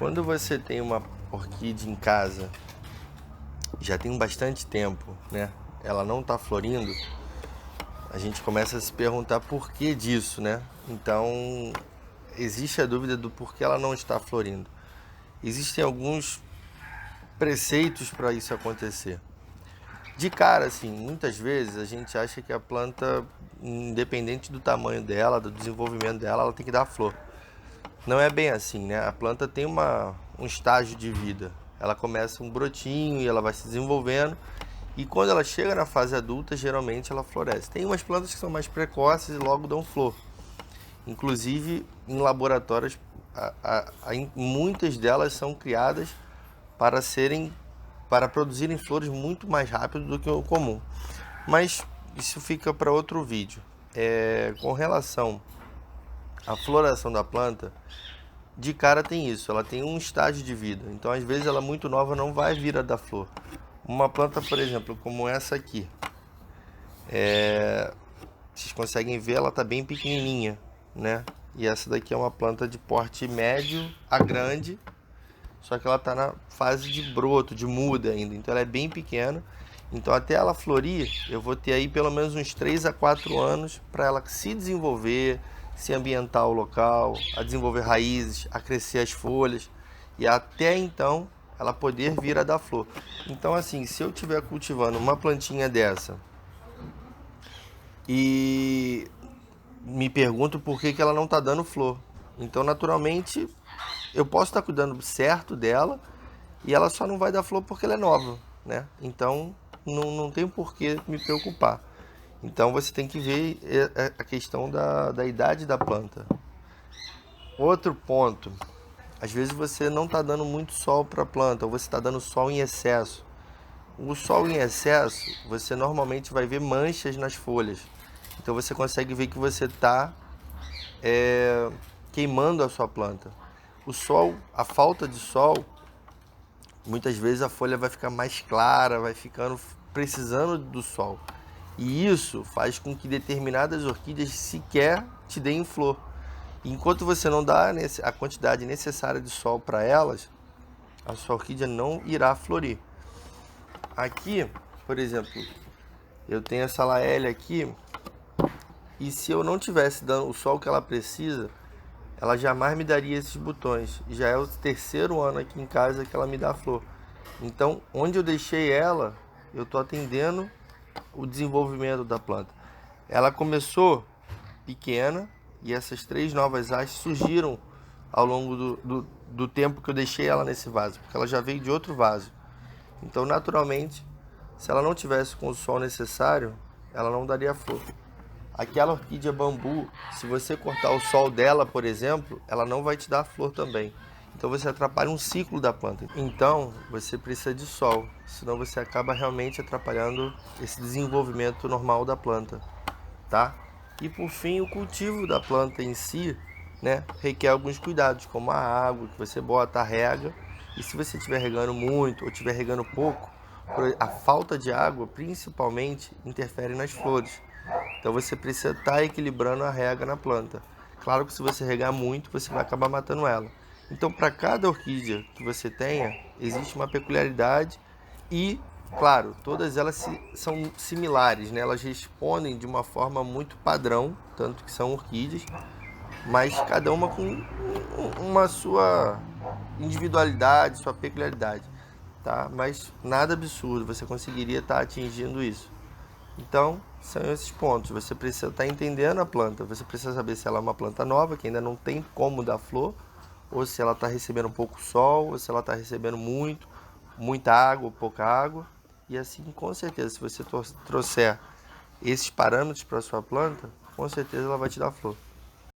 Quando você tem uma orquídea em casa, já tem bastante tempo, né? Ela não está florindo, a gente começa a se perguntar por que disso, né? Então, existe a dúvida do porquê ela não está florindo. Existem alguns preceitos para isso acontecer. De cara, assim, muitas vezes a gente acha que a planta, independente do tamanho dela, do desenvolvimento dela, ela tem que dar flor. Não é bem assim, né? A planta tem um estágio de vida. Ela começa um brotinho e ela vai se desenvolvendo. E quando ela chega na fase adulta, geralmente ela floresce. Tem umas plantas que são mais precoces e logo dão flor. Inclusive, em laboratórios, muitas delas são criadas para produzirem flores muito mais rápido do que o comum. Mas isso fica para outro vídeo. Com relação à floração da planta, de cara tem isso, ela tem um estágio de vida. Então, às vezes, ela muito nova não vai vir a dar flor. Uma planta, por exemplo, como essa aqui, vocês conseguem ver, ela está bem pequenininha, né? E essa daqui é uma planta de porte médio a grande, só que ela está na fase de broto, de muda ainda. Então, ela é bem pequena. Então, até ela florir, eu vou ter aí pelo menos uns 3 a 4 anos para ela se desenvolver, se ambientar o local, a desenvolver raízes, a crescer as folhas e até então ela poder vir a dar flor. Então, assim, se eu estiver cultivando uma plantinha dessa e me pergunto por que ela não está dando flor, então naturalmente eu posso estar cuidando certo dela e ela só não vai dar flor porque ela é nova, né? Então não tem por que me preocupar. Então você tem que ver a questão da idade da planta. Outro ponto, às vezes você não está dando muito sol para a planta, ou você está dando sol em excesso. O sol em excesso, você normalmente vai ver manchas nas folhas. Então você consegue ver que você está queimando a sua planta. O sol, a falta de sol, muitas vezes a folha vai ficar mais clara, vai ficando precisando do sol. E isso faz com que determinadas orquídeas sequer te deem flor. Enquanto você não dá a quantidade necessária de sol para elas, a sua orquídea não irá florir. Aqui, por exemplo, eu tenho essa laélia aqui, e se eu não tivesse dando o sol que ela precisa, ela jamais me daria esses botões. Já é o terceiro ano aqui em casa que ela me dá flor. Então, onde eu deixei ela, eu estou atendendo o desenvolvimento da planta. Ela começou pequena e essas 3 novas hastes surgiram ao longo do tempo que eu deixei ela nesse vaso, porque ela já veio de outro vaso. Então, naturalmente, se ela não tivesse com o sol necessário, ela não daria flor. Aquela orquídea bambu, se você cortar o sol dela, por exemplo, ela não vai te dar flor também. Então você atrapalha um ciclo da planta. Então você precisa de sol, senão você acaba realmente atrapalhando esse desenvolvimento normal da planta, tá? E por fim, o cultivo da planta em si, né, requer alguns cuidados, como a água que você bota, a rega. E se você estiver regando muito ou estiver regando pouco, a falta de água, principalmente, interfere nas flores. Então você precisa estar equilibrando a rega na planta. Claro que se você regar muito, você vai acabar matando ela. Então, para cada orquídea que você tenha, existe uma peculiaridade e, claro, todas elas são similares, né? Elas respondem de uma forma muito padrão, tanto que são orquídeas, mas cada uma com uma sua individualidade, sua peculiaridade, tá? Mas nada absurdo, você conseguiria estar atingindo isso. Então, são esses pontos. Você precisa estar entendendo a planta. Você precisa saber se ela é uma planta nova, que ainda não tem como dar flor, ou se ela está recebendo pouco sol, ou se ela está recebendo muita água ou pouca água. E assim, com certeza, se você trouxer esses parâmetros para a sua planta, com certeza ela vai te dar flor.